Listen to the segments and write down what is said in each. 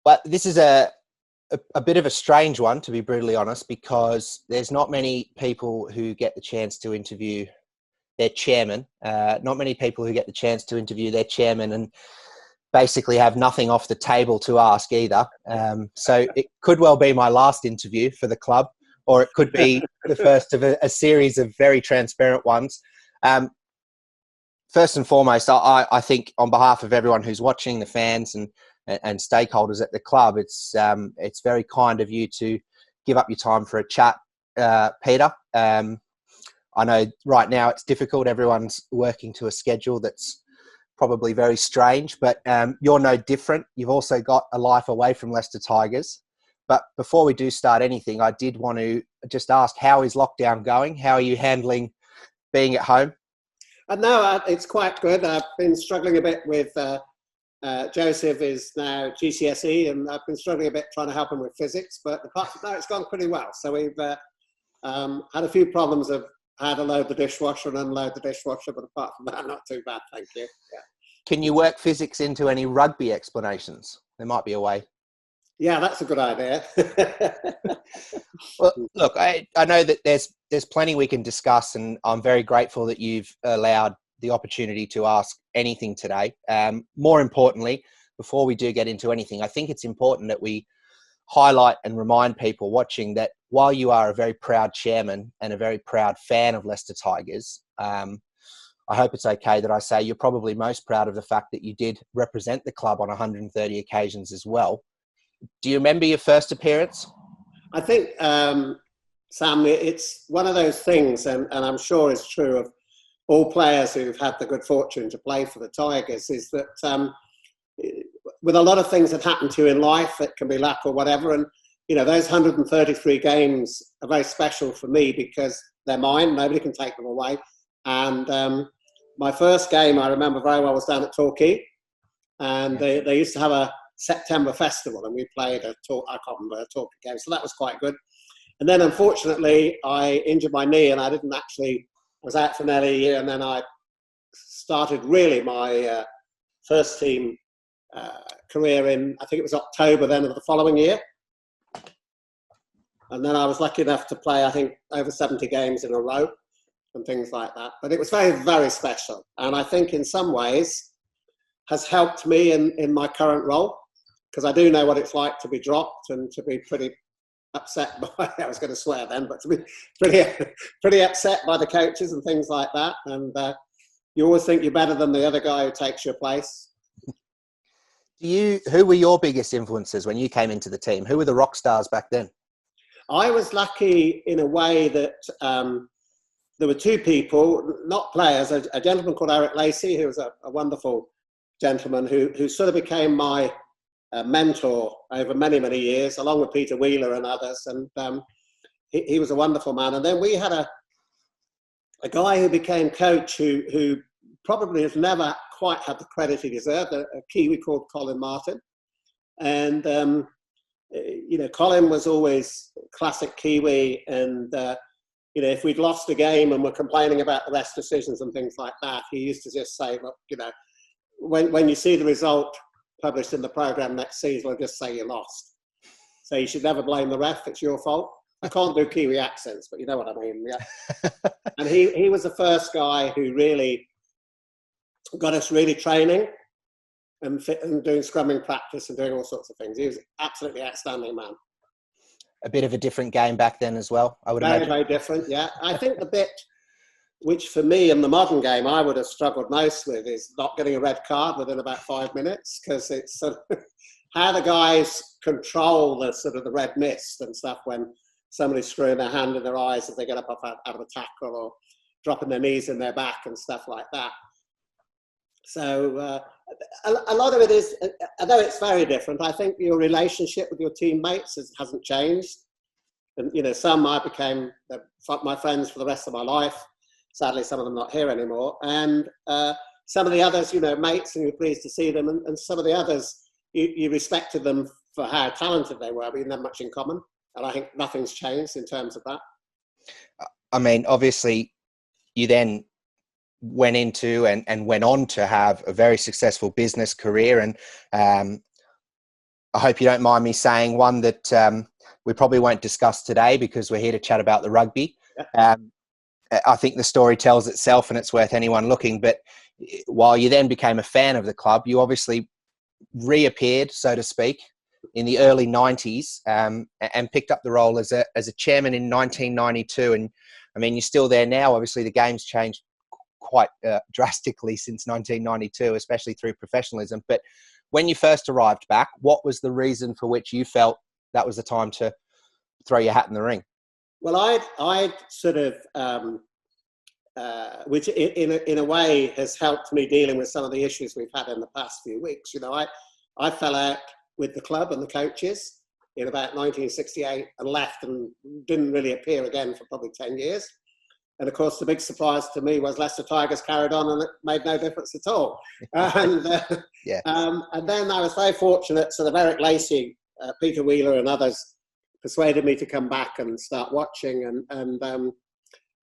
But this is a bit of a strange one, to be brutally honest, because there's not many people who get the chance to interview their chairman. Not many people who get the chance to interview their chairman and basically have nothing off the table to ask either. So it could well be my last interview for the club, or it could be the first of a series of very transparent ones. First and foremost, I think on behalf of everyone who's watching, the fans and stakeholders at the club, it's very kind of you to give up your time for a chat, Peter. I know right now it's difficult. Everyone's working to a schedule that's probably very strange, but you're no different. You've also got a life away from Leicester Tigers. But before we do start anything, I did want to just ask, how is lockdown going? How are you handling being at home? No, it's quite good. I've been struggling a bit with Joseph is now GCSE, and I've been struggling a bit trying to help him with physics. But apart from that, it's gone pretty well. So we've had a few problems of how to load the dishwasher and unload the dishwasher, but apart from that, not too bad, thank you. Yeah. Can you work physics into any rugby explanations? There might be a way. Yeah, that's a good idea. Well, look, I know that there's plenty we can discuss, and I'm very grateful that you've allowed the opportunity to ask anything today. More importantly, before we do get into anything, I think it's important that we highlight and remind people watching that while you are a very proud chairman and a very proud fan of Leicester Tigers, I hope it's okay that I say you're probably most proud of the fact that you did represent the club on 130 occasions as well. Do you remember your first appearance? I think, Sam, it's one of those things, and I'm sure it's true of all players who've had the good fortune to play for the Tigers, is that with a lot of things that happen to you in life, it can be luck or whatever, and those 133 games are very special for me because they're mine. Nobody can take them away. And my first game, I remember very well, was down at Torquay, and they used to have a September festival, and we played I can't remember, a Torquay game, so that was quite good. And then unfortunately I injured my knee, and I was out for nearly a year, and then I started really my first team career in, I think it was October then of the following year. And then I was lucky enough to play, I think, over 70 games in a row and things like that. But it was very, very special. And I think in some ways has helped me in my current role, because I do know what it's like to be dropped and to be pretty upset by, I was going to swear then, but to be pretty upset by the coaches and things like that. And you always think you're better than the other guy who takes your place. Who were your biggest influences when you came into the team? Who were the rock stars back then? I was lucky in a way that there were two people, not players, a gentleman called Eric Lacey, who was a wonderful gentleman who sort of became my mentor over many, many years, along with Peter Wheeler and others. And he was a wonderful man. And then we had a guy who became coach who probably has never quite had the credit he deserved, a Kiwi called Colin Martin. And, Colin was always classic Kiwi. And, if we'd lost a game and were complaining about the rest decisions and things like that, he used to just say, look, when you see the result published in the programme next season, I'll just say you lost. So you should never blame the ref, it's your fault. I can't do Kiwi accents, but you know what I mean, yeah. And he was the first guy who really got us really training and doing scrumming practice and doing all sorts of things. He was an absolutely outstanding man. A bit of a different game back then as well, I would imagine. Very different, yeah. I think the bit which for me in the modern game I would have struggled most with is not getting a red card within about 5 minutes, because it's sort of how the guys control the sort of the red mist and stuff when somebody's screwing their hand in their eyes if they get up out of a tackle, or dropping their knees in their back and stuff like that. So a lot of it is, although it's very different, I think your relationship with your teammates hasn't changed. And, some I became my friends for the rest of my life. Sadly, some of them not here anymore. And some of the others, mates, and you're pleased to see them. And some of the others, you respected them for how talented they were, but you didn't have much in common. And I think nothing's changed in terms of that. I mean, obviously, you then went into and went on to have a very successful business career. And I hope you don't mind me saying one that we probably won't discuss today because we're here to chat about the rugby. I think the story tells itself and it's worth anyone looking. But while you then became a fan of the club, you obviously reappeared, so to speak, in the early 90s and picked up the role as a chairman in 1992. And I mean, you're still there now. Obviously, the game's changed quite drastically since 1992, especially through professionalism. But when you first arrived back, what was the reason for which you felt that was the time to throw your hat in the ring? Well, I sort of, which in a way has helped me dealing with some of the issues we've had in the past few weeks. You know, I fell out with the club and the coaches in about 1968 and left and didn't really appear again for probably 10 years. And of course, the big surprise to me was Leicester Tigers carried on and it made no difference at all. And then I was very fortunate. So the Eric Lacey, Peter Wheeler and others persuaded me to come back and start watching. And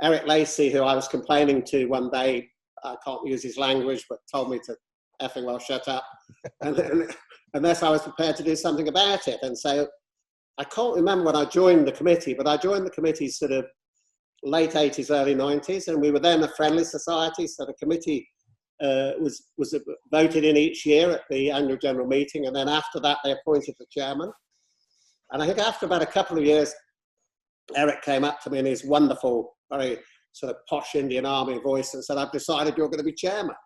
Eric Lacey, who I was complaining to one day, I can't use his language, but told me to effing well shut up. And unless I was prepared to do something about it. And so I can't remember when I joined the committee, but I joined the committee sort of late 80s, early 90s, and we were then a friendly society. So the committee was voted in each year at the annual general meeting, and then after that they appointed the chairman. And I think after about a couple of years, Eric came up to me in his wonderful, very sort of posh Indian Army voice and said, "I've decided you're going to be chairman."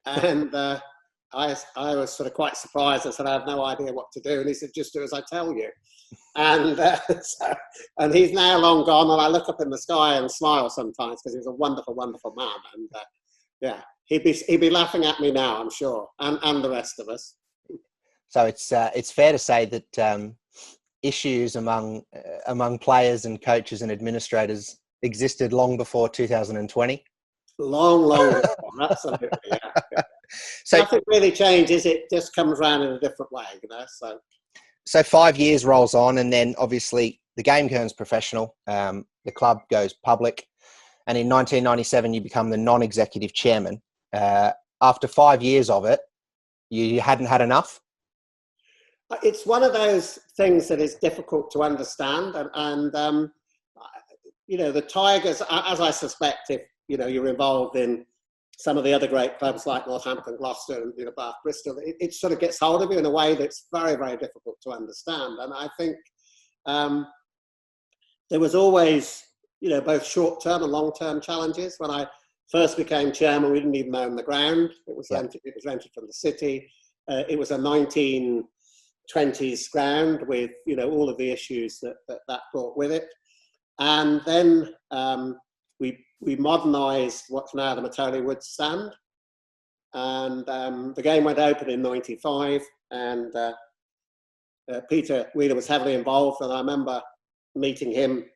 And I was sort of quite surprised. I said, "I have no idea what to do." And he said, "Just do as I tell you." And and he's now long gone. And I look up in the sky and smile sometimes because he was a wonderful, wonderful man. And yeah, he'd be laughing at me now, I'm sure, and the rest of us. So it's fair to say that issues among players and coaches and administrators existed long before 2020. Long before, absolutely. Yeah. So nothing really changes. It just comes around in a different way, you know. So 5 years rolls on, and then obviously the game turns professional. The club goes public, and in 1997 you become the non-executive chairman. After 5 years of it, you hadn't had enough. It's one of those things that is difficult to understand, and you know, the Tigers, as I suspect, if you know you're involved in some of the other great clubs like Northampton, Gloucester, and Bath, Bristol, it sort of gets hold of you in a way that's very, very difficult to understand. And I think there was always, you know, both short-term and long-term challenges. When I first became chairman, we didn't even own the ground. It was rented from the city. It was a 1920s ground with, you know, all of the issues that brought with it. And then we modernised what's now the Matoli Wood stand, and the game went open in '95, and Peter Wheeler was heavily involved, and I remember meeting him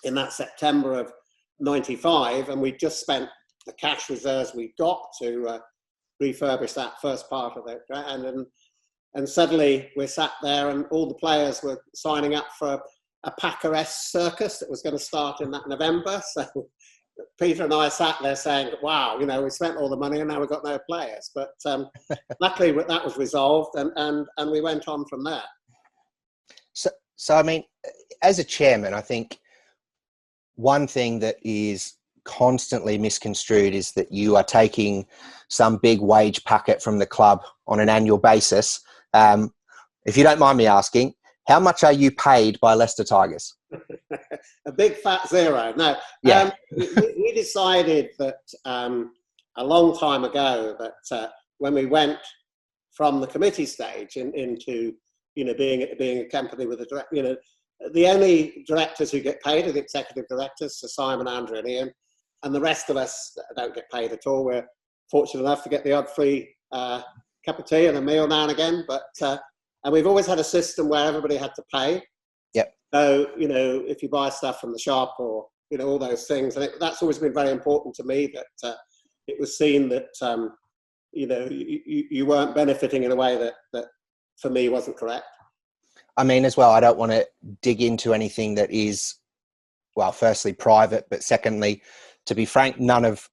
in that September of '95, and we just spent the cash reserves we got to refurbish that first part of it, and suddenly we're sat there and all the players were signing up for a Packer-esque circus that was going to start in that November. So Peter and I sat there saying, "Wow, you know, we spent all the money and now we've got no players." But luckily that was resolved, and we went on from there. So I mean, as a chairman, I think one thing that is constantly misconstrued is that you are taking some big wage packet from the club on an annual basis. If you don't mind me asking, how much are you paid by Leicester Tigers? A big fat zero. No, we decided that a long time ago that when we went from the committee stage into being a company with a director, you know, the only directors who get paid are the executive directors, so Simon, Andrew, and Ian, and the rest of us don't get paid at all. We're fortunate enough to get the odd free cup of tea and a meal now and again, but and we've always had a system where everybody had to pay. Yep. So, you know, if you buy stuff from the shop or, you know, all those things, and that's always been very important to me, that it was seen that, you know, you weren't benefiting in a way that for me wasn't correct. I mean, as well, I don't want to dig into anything that is, well, firstly, private, but secondly, to be frank, none of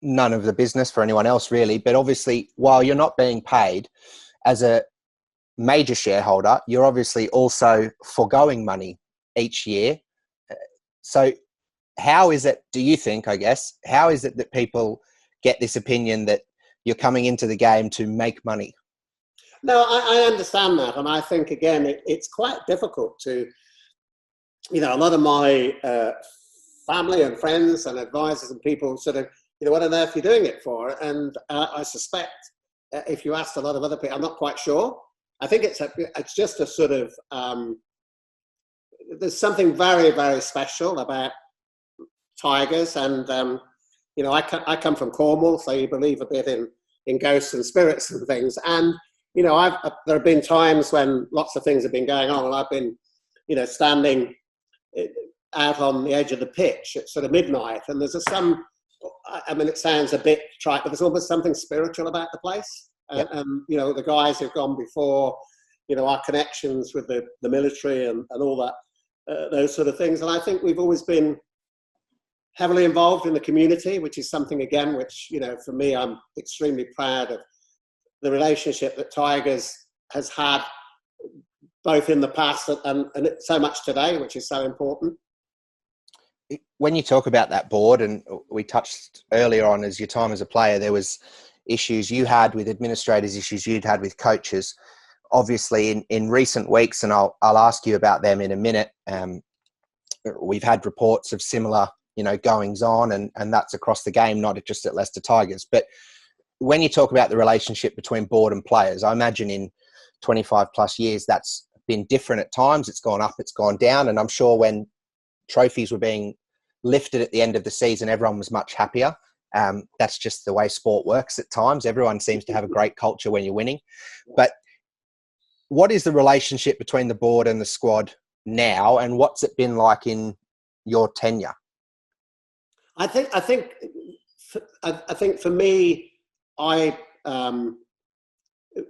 the business for anyone else really. But obviously, while you're not being paid as a major shareholder, you're obviously also foregoing money each year. So how is it, do you think, I guess, how is it that people get this opinion that you're coming into the game to make money? No, I understand that. And I think, again, it's quite difficult to, a lot of my family and friends and advisors and people sort of, what on earth are you doing it for? And I suspect if you asked a lot of other people, I'm not quite sure. I think it's just a sort of, there's something very, very special about Tigers. And, I come from Cornwall, so you believe a bit in ghosts and spirits and things. And, there have been times when lots of things have been going on and I've been, standing out on the edge of the pitch at sort of midnight. And there's it sounds a bit trite, but there's almost something spiritual about the place. Yep. And the guys who've gone before, our connections with the military and all that, those sort of things. And I think we've always been heavily involved in the community, which is something, again, which, for me, I'm extremely proud of the relationship that Tigers has had both in the past and so much today, which is so important. When you talk about that board, and we touched earlier on as your time as a player, there was issues you had with administrators, issues you'd had with coaches. Obviously, in recent weeks, and I'll ask you about them in a minute, we've had reports of similar, goings on, and that's across the game, not just at Leicester Tigers. But when you talk about the relationship between board and players, I imagine in 25 plus years, that's been different at times. It's gone up, it's gone down. And I'm sure when trophies were being lifted at the end of the season, everyone was much happier. That's just the way sport works at times. Everyone seems to have a great culture when you're winning. But what is the relationship between the board and the squad now, and what's it been like in your tenure? I think for me,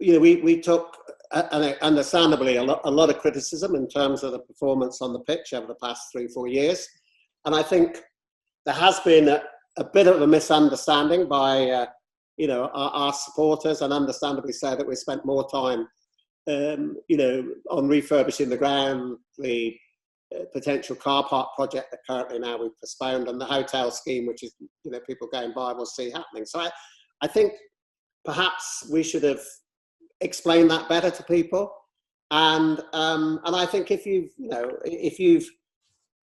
we took, understandably, a lot of criticism in terms of the performance on the pitch over the past 3-4 years. And I think there has been a bit of a misunderstanding by, our supporters, and understandably so, that we spent more time, on refurbishing the ground, the potential car park project that currently now we've postponed, and the hotel scheme, which is, people going by will see happening. So I think perhaps we should have explained that better to people. And I think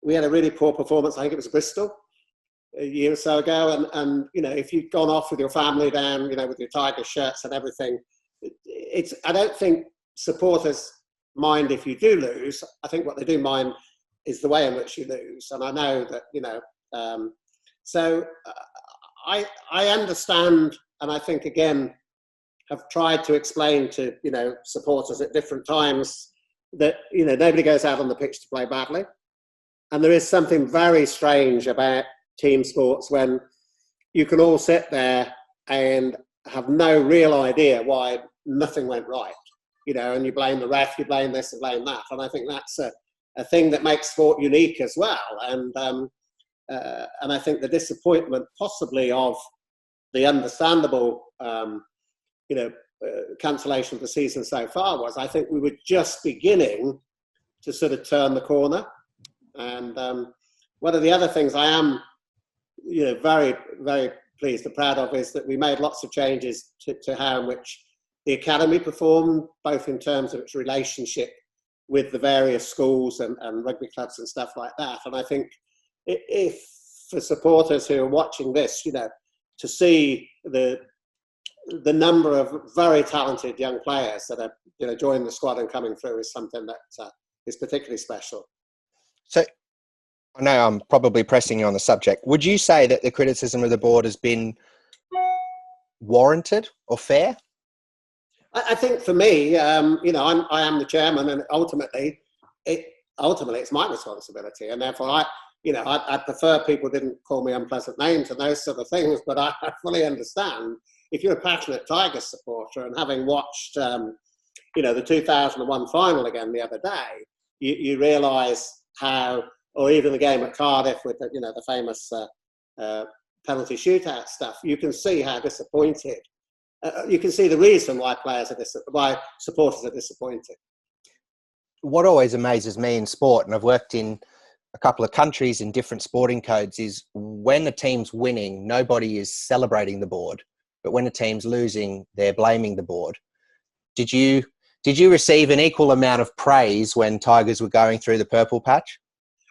we had a really poor performance. I think it was Bristol a year or so ago. And if you've gone off with your family down, with your Tiger shirts and everything, I don't think supporters mind if you do lose. I think what they do mind is the way in which you lose. And I know that, so I understand. And I think, again, have tried to explain to, supporters at different times that, nobody goes out on the pitch to play badly. And there is something very strange about team sports when you can all sit there and have no real idea why nothing went right, and you blame the ref, you blame this and blame that. And I think that's a thing that makes sport unique as well. And I think the disappointment possibly of the understandable, cancellation of the season so far was, I think we were just beginning to sort of turn the corner. And one of the other things I am, very, very pleased and proud of is that we made lots of changes to how in which the academy performed, both in terms of its relationship with the various schools and rugby clubs and stuff like that. And I think if for supporters who are watching this, to see the number of very talented young players that are, joining the squad and coming through is something that is particularly special. So I know I'm probably pressing you on the subject. Would you say that the criticism of the board has been warranted or fair? I think for me, I am the chairman, and ultimately it's my responsibility, and therefore I prefer people didn't call me unpleasant names and those sort of things. But I fully understand if you're a passionate Tigers supporter, and having watched, the 2001 final again the other day, you realise how, or even the game at Cardiff with the famous penalty shootout stuff, you can see how disappointed you can see the reason why why supporters are disappointed. What always amazes me in sport, and I've worked in a couple of countries in different sporting codes, is when the team's winning, nobody is celebrating the board, but when the team's losing, they're blaming the board. Did you receive an equal amount of praise when Tigers were going through the purple patch?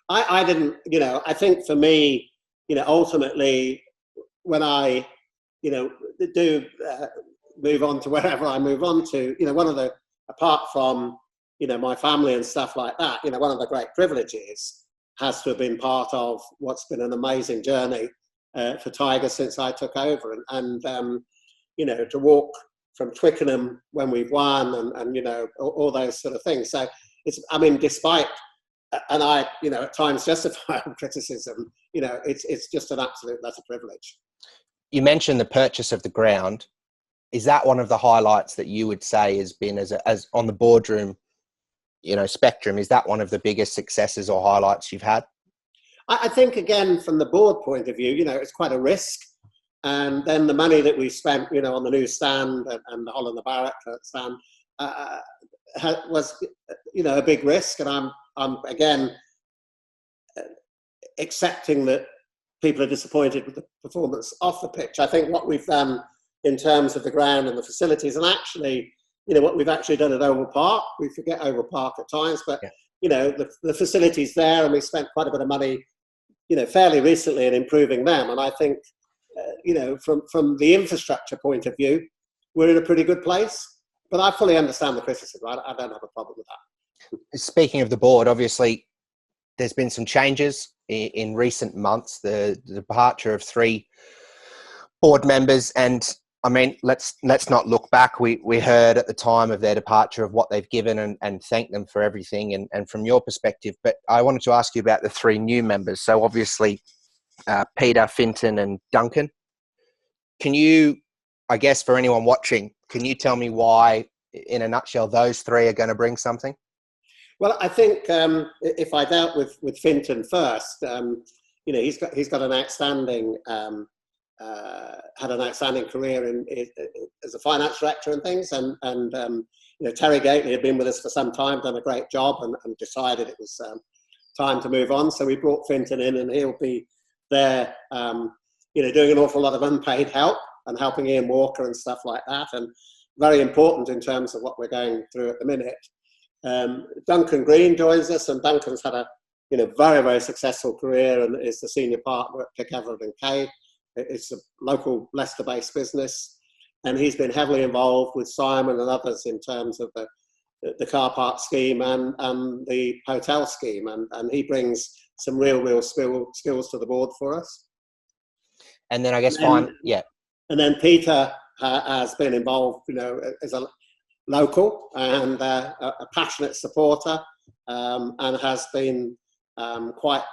I didn't, I think for me, ultimately, when I, do move on to wherever I move on to, apart from, my family and stuff like that, one of the great privileges has to have been part of what's been an amazing journey for Tigers since I took over. And to walk from Twickenham when we've won and all those sort of things. So despite, and I, at times justify criticism, it's just an absolute, that's a privilege. You mentioned the purchase of the ground. Is that one of the highlights that you would say has been as on the boardroom, spectrum? Is that one of the biggest successes or highlights you've had? I think, again, from the board point of view, it's quite a risk. And then the money that we spent, on the new stand and the Holland the Barrett stand was, a big risk. And I'm again, accepting that people are disappointed with the performance off the pitch. I think what we've done in terms of the ground and the facilities, and actually, what we've actually done at Oval Park, we forget Oval Park at times, but, the facilities there, and we spent quite a bit of money, fairly recently in improving them. And I think, from the infrastructure point of view, we're in a pretty good place. But I fully understand the criticism. I don't have a problem with that. Speaking of the board, obviously, there's been some changes in recent months. The departure of 3 board members, and let's not look back. We heard at the time of their departure of what they've given and thank them for everything. And from your perspective, but I wanted to ask you about the 3 new members. So obviously, Peter, Finton, and Duncan. Can you, I guess, for anyone watching, can you tell me why, in a nutshell, those 3 are going to bring something? Well, I think if I dealt with Finton first, he's got an outstanding had an outstanding career as a finance director and things, and Terry Gately had been with us for some time, done a great job, and decided it was time to move on. So we brought Finton in, and he'll be there, doing an awful lot of unpaid help and helping Ian Walker and stuff like that, and very important in terms of what we're going through at the minute. Duncan Green joins us, and Duncan's had a very, very successful career and is the senior partner at Pick Everett and Kay. It's a local Leicester-based business, and he's been heavily involved with Simon and others in terms of the car park scheme and the hotel scheme, and he brings some real skills to the board for us. And then I guess And then Peter has been involved, as a local and a passionate supporter, and has been quite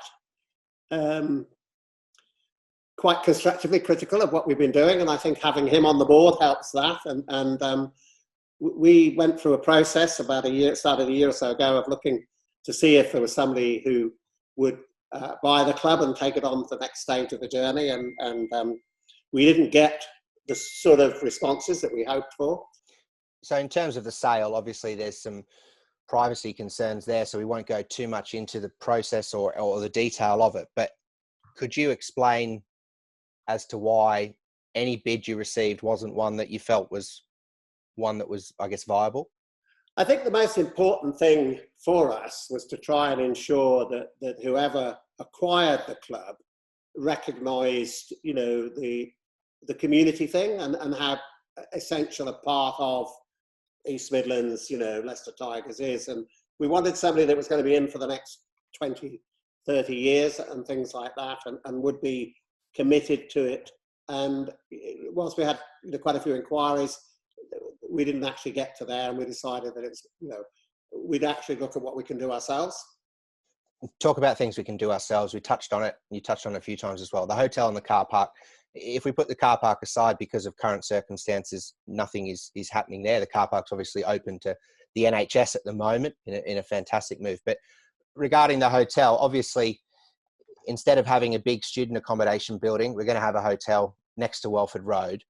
constructively critical of what we've been doing. And I think having him on the board helps that. And we went through a process started a year or so ago, of looking to see if there was somebody who would buy the club and take it on to the next stage of the journey. And we didn't get the sort of responses that we hoped for. So in terms of the sale, obviously there's some privacy concerns there, so we won't go too much into the process or the detail of it. But could you explain as to why any bid you received wasn't one that you felt was one that was, I guess, viable? I think the most important thing for us was to try and ensure that whoever acquired the club recognised, the community thing and how essential a part of East Midlands, Leicester Tigers is. And we wanted somebody that was going to be in for the next 20, 30 years and things like that, and would be committed to it. And whilst we had quite a few inquiries, we didn't actually get to there, and we decided that it's, we'd actually look at what we can do ourselves. Talk about things we can do ourselves. We touched on it. You touched on it a few times as well. The hotel and the car park. If we put the car park aside because of current circumstances, nothing is happening there. The car park's obviously open to the NHS at the moment in a fantastic move. But regarding the hotel, obviously, instead of having a big student accommodation building, we're going to have a hotel next to Welford Road.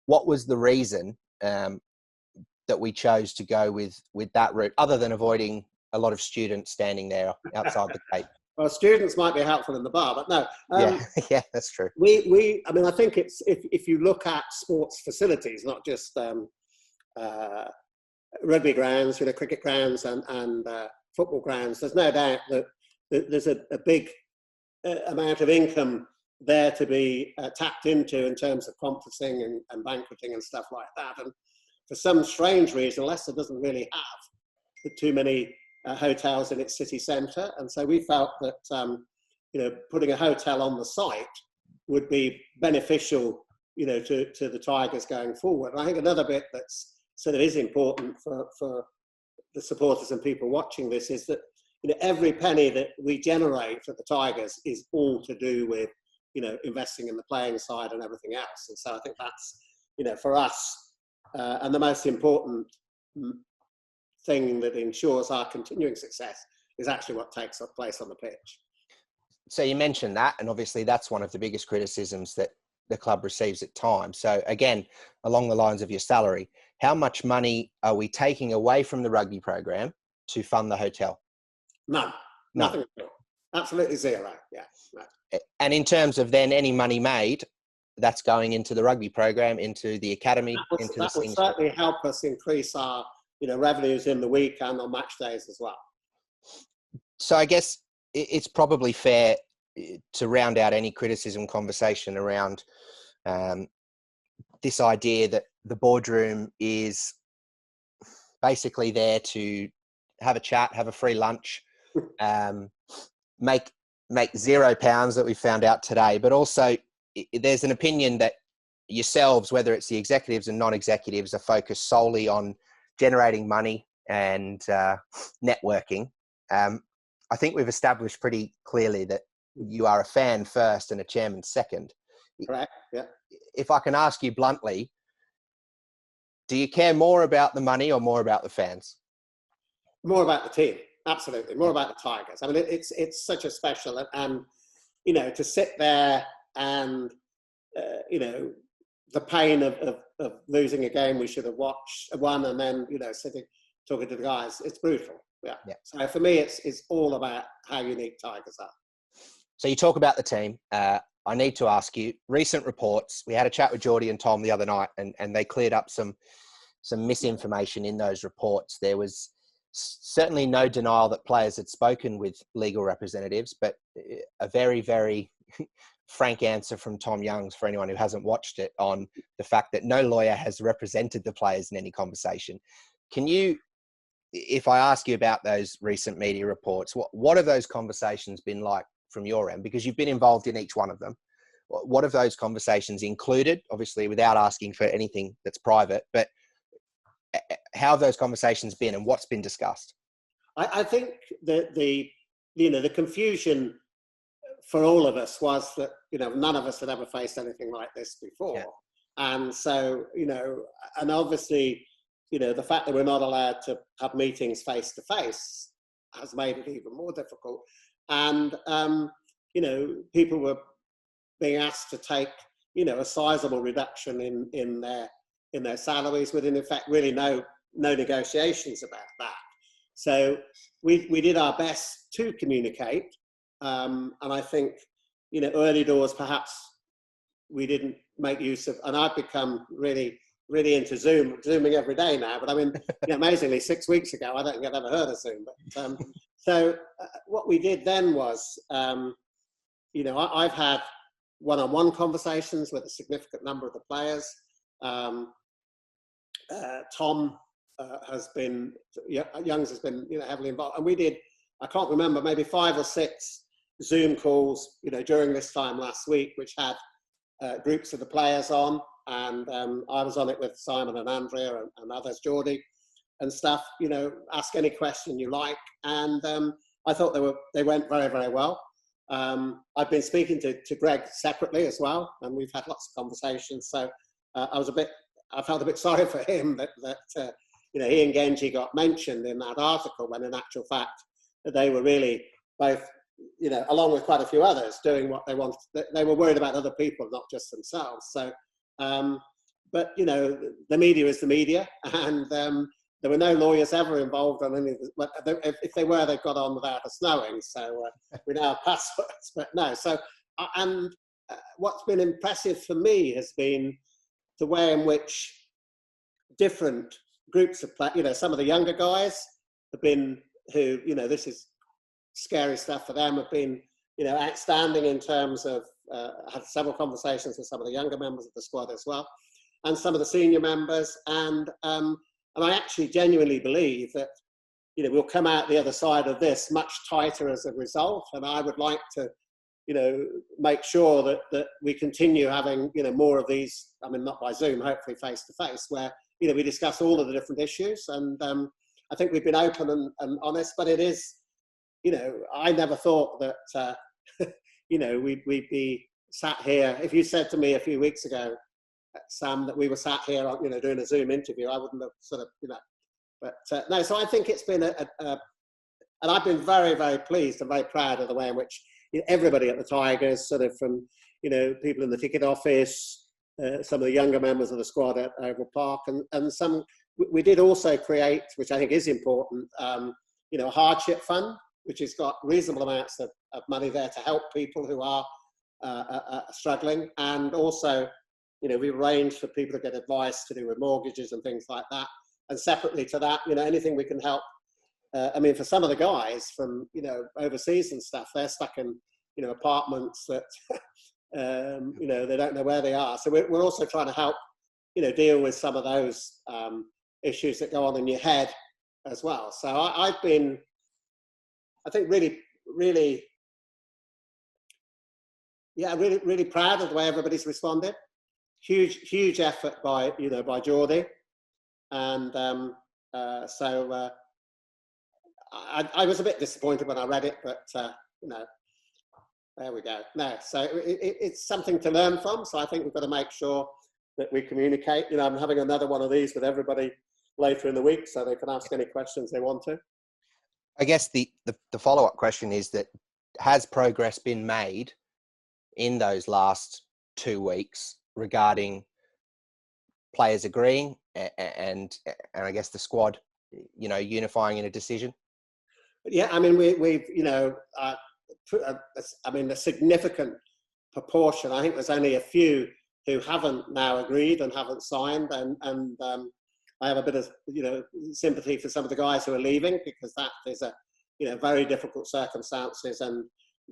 what was the reason that we chose to go with that route, other than avoiding a lot of students standing there outside the gate? Well, students might be helpful in the bar, but no. Yeah, that's true. I mean, I think it's, if you look at sports facilities, not just rugby grounds, cricket grounds and football grounds, there's no doubt that there's a big amount of income there to be tapped into in terms of conferencing and banqueting and stuff like that. And for some strange reason, Leicester doesn't really have too many hotels in its city centre, and so we felt that putting a hotel on the site would be beneficial, to the Tigers going forward. And I think another bit that's sort of is important for the supporters and people watching this is that every penny that we generate at the Tigers is all to do with investing in the playing side and everything else. And so I think that's for us and the most important thing that ensures our continuing success is actually what takes place on the pitch. So you mentioned that, and obviously that's one of the biggest criticisms that the club receives at times. So again, along the lines of your salary, how much money are we taking away from the rugby program to fund the hotel? None. Nothing at all. Absolutely zero. Yeah. No. And in terms of then any money made, that's going into the rugby program, into the academy, that would certainly help us increase our revenues in the week and on match days as well. So I guess it's probably fair to round out any criticism conversation around this idea that the boardroom is basically there to have a chat, have a free lunch, make £0 that we found out today. But also there's an opinion that yourselves, whether it's the executives and non-executives, are focused solely on generating money and networking. I think we've established pretty clearly that you are a fan first and a chairman second. Correct. Yeah. If I can ask you bluntly, do you care more about the money or more about the fans? More about the team, absolutely. More about the Tigers. I mean, it's such a special, and to sit there and the pain of losing a game we should have won, and then sitting talking to the guys, it's brutal. Yeah. So for me, it's all about how unique Tigers are. So you talk about the team. I need to ask you, recent reports, we had a chat with Geordie and Tom the other night, and they cleared up some misinformation in those reports. There was certainly no denial that players had spoken with legal representatives, but a very, very frank answer from Tom Youngs, for anyone who hasn't watched it, on the fact that no lawyer has represented the players in any conversation. Can you, if I ask you about those recent media reports, what have those conversations been like from your end? Because you've been involved in each one of them. What have those conversations included? Obviously, without asking for anything that's private, but how have those conversations been, and what's been discussed? I think that the confusion for all of us was that none of us had ever faced anything like this before, and so and obviously the fact that we're not allowed to have meetings face to face has made it even more difficult. And people were being asked to take a sizable reduction in their salaries, with in effect really no negotiations about that. So we did our best to communicate, and I think early doors perhaps we didn't make use of. And I've become really into zooming every day now. But I mean, amazingly, 6 weeks ago I don't think I'd ever heard of Zoom. But so what we did then was, I've had one-on-one conversations with a significant number of the players. Tom Youngs has been heavily involved, and we did, I can't remember, maybe 5 or 6 Zoom calls during this time last week, which had groups of the players on, and I was on it with Simon and Andrea and others, Geordie and stuff. Ask any question you like, and I thought they went very, very well. I've been speaking to Greg separately as well, and we've had lots of conversations. So I felt a bit sorry for him that he and Genji got mentioned in that article, when in actual fact they were really both, along with quite a few others, doing what they wanted. They were worried about other people, not just themselves. So, but you know, the media is the media, and there were no lawyers ever involved on any of this. But if they were, they got on without us knowing. So we now have passwords, but no. So what's been impressive for me has been the way in which different groups of players, you know, some of the younger guys have been, who, you know, this is scary stuff for them, have been, you know, outstanding in terms of, had several conversations with some of the younger members of the squad as well, and some of the senior members. And I actually genuinely believe that, you know, we'll come out the other side of this much tighter as a result. And I would like to, you know, make sure that we continue having, you know, more of these, I mean, not by Zoom, hopefully face to face, where, you know, we discuss all of the different issues. And I think we've been open and honest, but it is, you know, I never thought that, you know, we'd be sat here. If you said to me a few weeks ago, Sam, that we were sat here, you know, doing a Zoom interview, I wouldn't have sort of, you know, but no, so I think it's been and I've been very, very pleased and very proud of the way in which, you know, everybody at the Tigers, sort of from, you know, people in the ticket office, some of the younger members of the squad at Oval Park, and some, we did also create, which I think is important, you know, a hardship fund, which has got reasonable amounts of money there to help people who are struggling. And also, you know, we arrange for people to get advice to do with mortgages and things like that. And separately to that, you know, anything we can help. I mean, for some of the guys from, you know, overseas and stuff, they're stuck in, you know, apartments that, you know, they don't know where they are. So we're also trying to help, you know, deal with some of those issues that go on in your head as well. So I've been, I think, really, yeah, really proud of the way everybody's responded. Huge effort by, you know, by Geordie. And so I was a bit disappointed when I read it, but, you know, there we go. No, so it's something to learn from. So I think we've got to make sure that we communicate. You know, I'm having another one of these with everybody later in the week, so they can ask any questions they want to. I guess the follow-up question is that, has progress been made in those last 2 weeks regarding players agreeing and I guess the squad, you know, unifying in a decision? Yeah, I mean, we've, you know, I mean, a significant proportion. I think there's only a few who haven't now agreed and haven't signed, and I have a bit of, you know, sympathy for some of the guys who are leaving, because that is a, you know, very difficult circumstances, and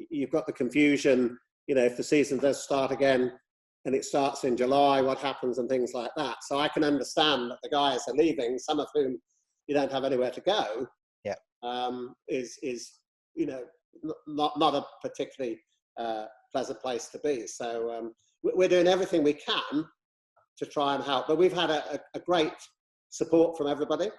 you've got the confusion, you know, if the season does start again and it starts in July, what happens and things like that. So I can understand that the guys are leaving, some of whom you don't have anywhere to go. Yeah. Is you know, not a particularly pleasant place to be. So we're doing everything we can to try and help, but we've had a great support from everybody.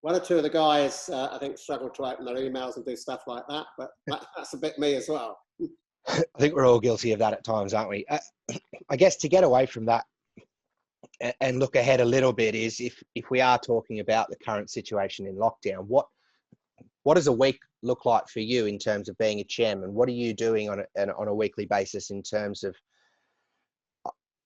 One or two of the guys, I think, struggled to open their emails and do stuff like that, but that's a bit me as well. I think we're all guilty of that at times, aren't we? I guess to get away from that and look ahead a little bit is, if we are talking about the current situation in lockdown, what does a week look like for you in terms of being a chairman? What are you doing on a weekly basis in terms of,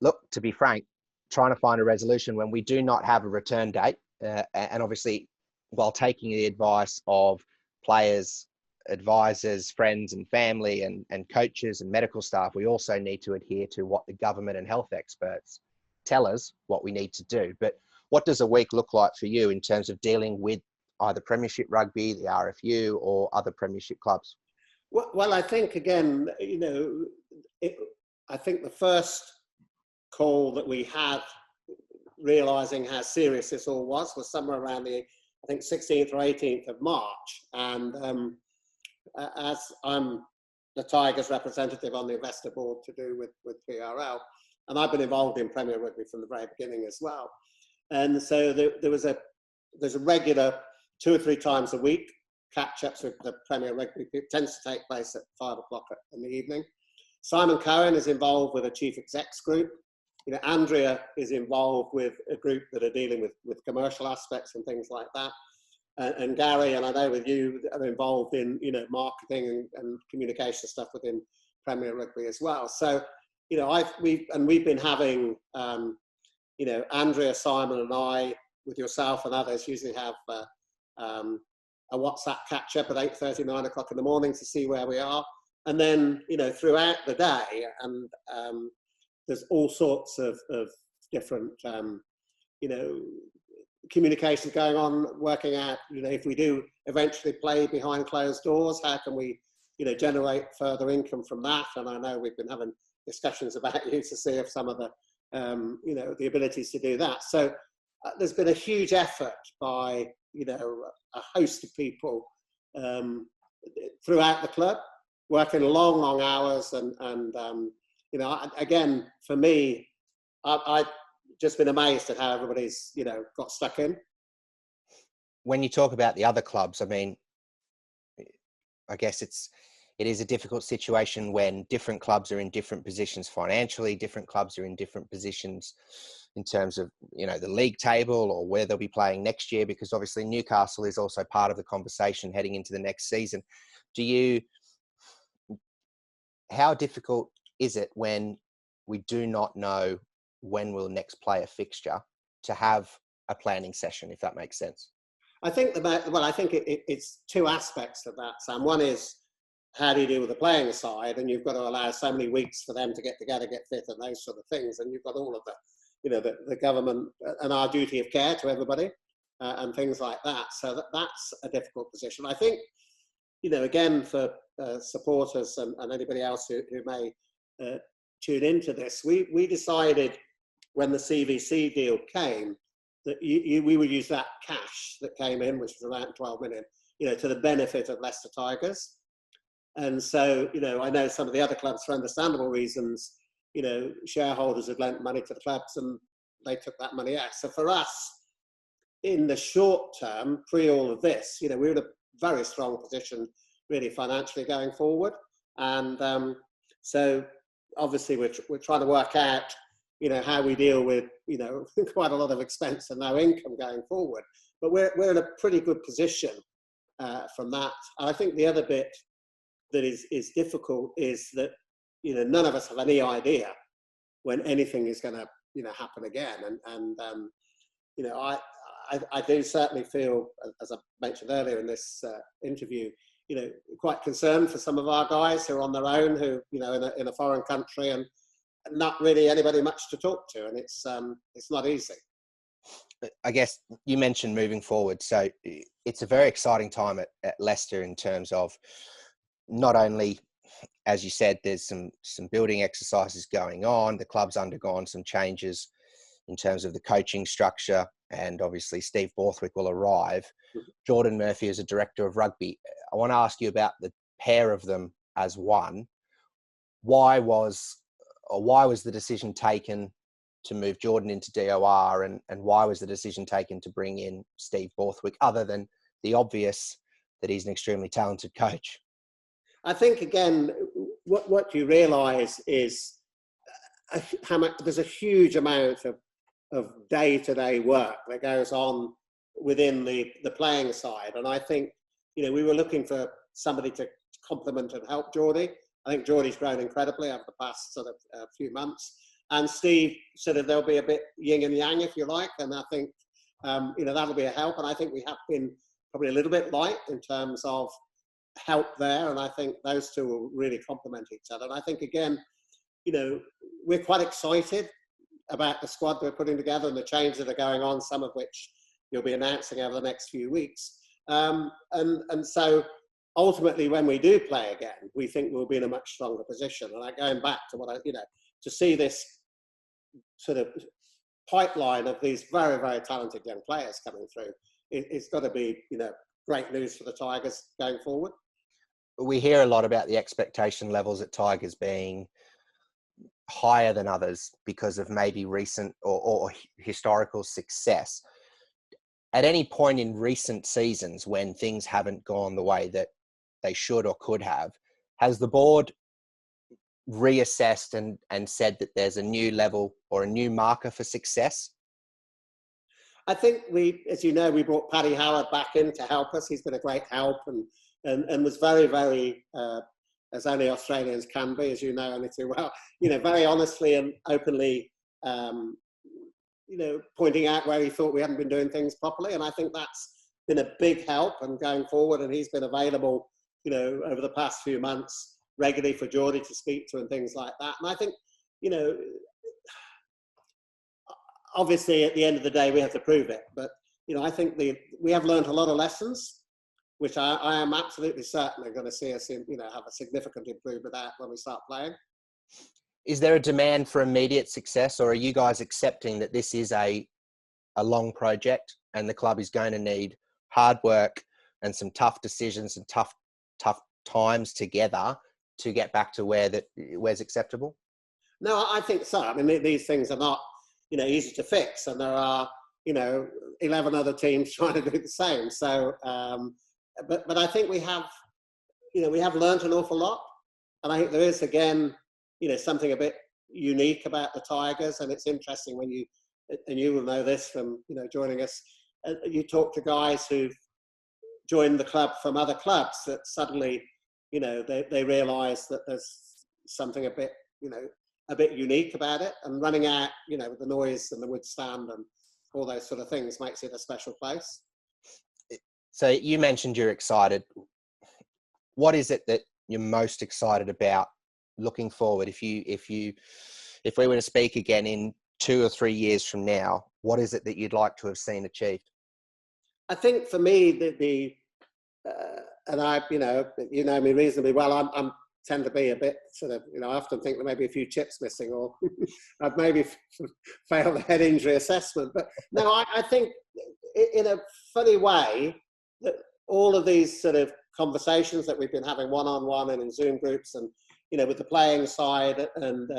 look, to be frank, trying to find a resolution when we do not have a return date, and obviously while taking the advice of players, advisors, friends and family and coaches and medical staff, we also need to adhere to what the government and health experts tell us what we need to do. But what does a week look like for you in terms of dealing with either Premiership Rugby, the RFU, or other Premiership clubs? Well, I think, again, you know, I think the first call that we had, realising how serious this all was somewhere around the, I think, 16th or 18th of March. And as I'm the Tigers representative on the investor board to do with PRL, and I've been involved in Premier Rugby from the very beginning as well. And so there's a regular 2 or 3 times a week catch-ups with the Premier Rugby. It tends to take place at 5 o'clock in the evening. Simon Cohen is involved with a chief execs group. You know, Andrea is involved with a group that are dealing with commercial aspects and things like that. And Gary, and I know with you, are involved in, you know, marketing and communication stuff within Premier Rugby as well. So, you know, we've been having Andrea, Simon and I, with yourself and others, usually have a WhatsApp catch-up at 8:30, 9 o'clock in the morning to see where we are. And then, throughout the day, and there's all sorts of different, communications going on, working out, if we do eventually play behind closed doors, how can we, generate further income from that? And I know we've been having discussions about you to see if some of the, the abilities to do that. So there's been a huge effort by, a host of people throughout the club, working long, long hours. And again, for me, I've just been amazed at how everybody's, got stuck in. When you talk about the other clubs, I mean, I guess it is a difficult situation when different clubs are in different positions financially, different clubs are in different positions in terms of, the league table or where they'll be playing next year, because obviously Newcastle is also part of the conversation heading into the next season. How difficult is it when we do not know when we'll next play a fixture to have a planning session, if that makes sense? I think it's two aspects of that, Sam. One is, how do you deal with the playing side? And you've got to allow so many weeks for them to get together, get fit, and those sort of things. And you've got all of the government and our duty of care to everybody and things like that. So that's a difficult position. I think, again, for supporters and anybody else who may tune into this, we decided when the CVC deal came that we would use that cash that came in, which was around 12 million, to the benefit of Leicester Tigers. And so, I know some of the other clubs, for understandable reasons, shareholders had lent money to the clubs and they took that money out. So for us, in the short term, pre all of this, we're in a very strong position, really financially going forward. And so obviously we're trying to work out, how we deal with, quite a lot of expense and no income going forward. But we're in a pretty good position from that. And I think the other bit that is difficult is that, none of us have any idea when anything is going to, happen again. And I do certainly feel, as I mentioned earlier in this interview, quite concerned for some of our guys who are on their own, who, in a foreign country and not really anybody much to talk to. And it's not easy. I guess you mentioned moving forward. So it's a very exciting time at Leicester in terms of not only, as you said, there's some building exercises going on. The club's undergone some changes in terms of the coaching structure, and obviously Steve Borthwick will arrive. Jordan Murphy is a director of rugby. I want to ask you about the pair of them as one. Why was the decision taken to move Jordan into DOR, and why was the decision taken to bring in Steve Borthwick, other than the obvious that he's an extremely talented coach? I think, again, what you realise is how much there's a huge amount of day-to-day work that goes on within the playing side. And I think, we were looking for somebody to complement and help Geordie. I think Geordie's grown incredibly over the past sort of few months. And Steve, there'll be a bit yin and yang, if you like. And I think, that'll be a help. And I think we have been probably a little bit light in terms of help there. And I think those two will really complement each other. And I think, again, we're quite excited about the squad we're putting together and the changes that are going on, some of which you'll be announcing over the next few weeks. And so ultimately, when we do play again, we think we'll be in a much stronger position. And going back to what to see this sort of pipeline of these very, very talented young players coming through, it's got to be, great news for the Tigers going forward. We hear a lot about the expectation levels at Tigers being higher than others because of maybe recent or historical success. At any point in recent seasons when things haven't gone the way that they should or could have, has the board reassessed and said that there's a new level or a new marker for success? I think as you know, we brought Paddy Howard back in to help us. He's been a great help and was very, very, as only Australians can be, as you know only too well, very honestly and openly pointing out where he thought we hadn't been doing things properly. And I think that's been a big help and going forward. And he's been available, over the past few months regularly for Geordie to speak to and things like that. And I think, obviously at the end of the day, we have to prove it. But, I think we have learned a lot of lessons, which I am absolutely certain are going to see us have a significant improvement at when we start playing. Is there a demand for immediate success, or are you guys accepting that this is a long project and the club is going to need hard work and some tough decisions and tough times together to get back to where's acceptable? No, I think so. I mean, these things are not, easy to fix, and there are, 11 other teams trying to do the same. So, but I think we have learned an awful lot, and I think there is again, something a bit unique about the Tigers, and it's interesting when you will know this from joining us. You talk to guys who've joined the club from other clubs that suddenly, they realise that there's something a bit unique about it, and running out, with the noise and the wood stand and all those sort of things makes it a special place. So you mentioned you're excited. What is it that you're most excited about looking forward? If we were to speak again in 2 or 3 years from now, what is it that you'd like to have seen achieved? I think for me, and I, you know me reasonably well. I tend to be a bit sort of, I often think there may be a few chips missing, or I've maybe failed the head injury assessment. But no, I think in a funny way that all of these sort of conversations that we've been having one-on-one and in Zoom groups, and with the playing side and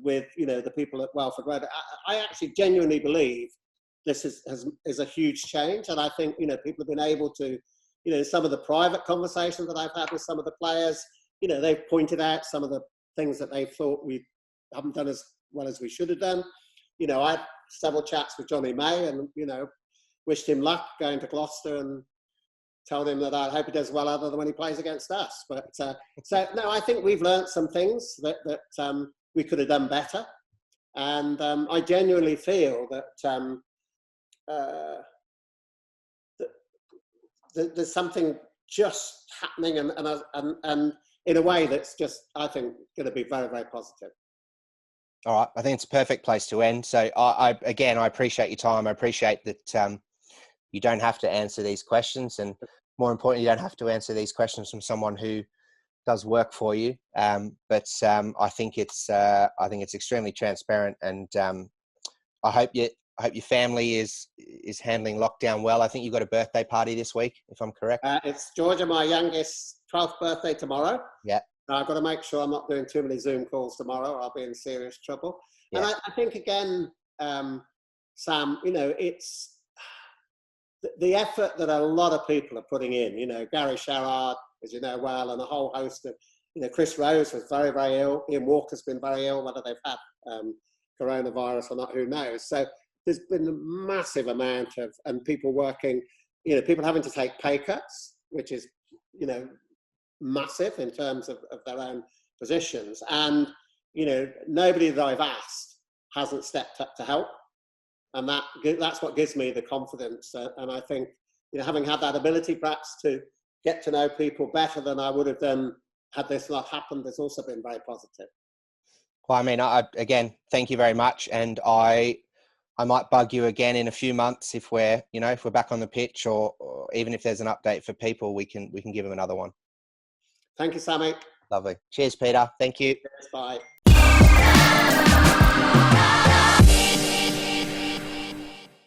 with the people at Welford Road, I actually genuinely believe this is a huge change. And I think people have been able to, some of the private conversations that I've had with some of the players, they've pointed out some of the things that they thought we haven't done as well as we should have done. I had several chats with Johnny May, and wished him luck going to Gloucester, and told him that I hope he does well other than when he plays against us. But so no, I think we've learnt some things that we could have done better, and I genuinely feel that there's something just happening, and in a way that's just, I think, going to be very, very positive. All right, I think it's a perfect place to end. So I appreciate your time. I appreciate that you don't have to answer these questions, and more importantly, you don't have to answer these questions from someone who does work for you. But I think it's extremely transparent, and I hope your family is handling lockdown well. I think you've got a birthday party this week, if I'm correct. It's Georgia, my youngest, 12th birthday tomorrow. Yeah. I've got to make sure I'm not doing too many Zoom calls tomorrow, or I'll be in serious trouble. Yeah. And I think, again, Sam, it's the effort that a lot of people are putting in. Gary Sherrard, as you know well, and a whole host of, Chris Rose was very, very ill. Ian Walker's been very ill, whether they've had coronavirus or not, who knows. So there's been a massive amount of, and people working, people having to take pay cuts, which is, massive in terms of their own positions. And, nobody that I've asked hasn't stepped up to help. And that's what gives me the confidence. And I think, having had that ability perhaps to get to know people better than I would have done had this not happened, has also been very positive. Well, I mean, again, thank you very much. And I might bug you again in a few months if we're back on the pitch, or even if there's an update for people, we can give them another one. Thank you, Sammy. Lovely. Cheers, Peter. Thank you. Cheers, bye.